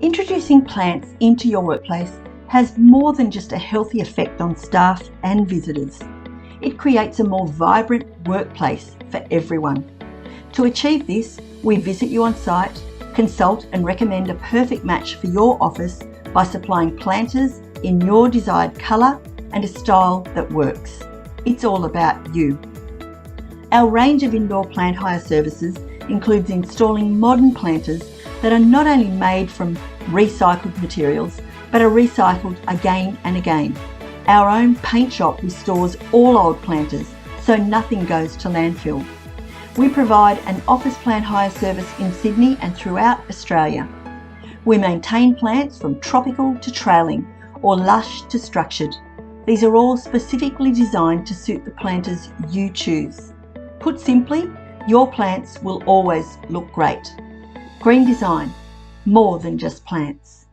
Introducing plants into your workplace has more than just a healthy effect on staff and visitors. It creates a more vibrant workplace for everyone. To achieve this, we visit you on site, consult and recommend a perfect match for your office by supplying planters in your desired colour and a style that works. It's all about you. Our range of indoor plant hire services includes installing modern planters that are not only made from recycled materials, but are recycled again and again. Our own paint shop restores all old planters, so nothing goes to landfill. We provide an office plant hire service in Sydney and throughout Australia. We maintain plants from tropical to trailing, or lush to structured. These are all specifically designed to suit the planters you choose. Put simply, your plants will always look great. Green design, more than just plants.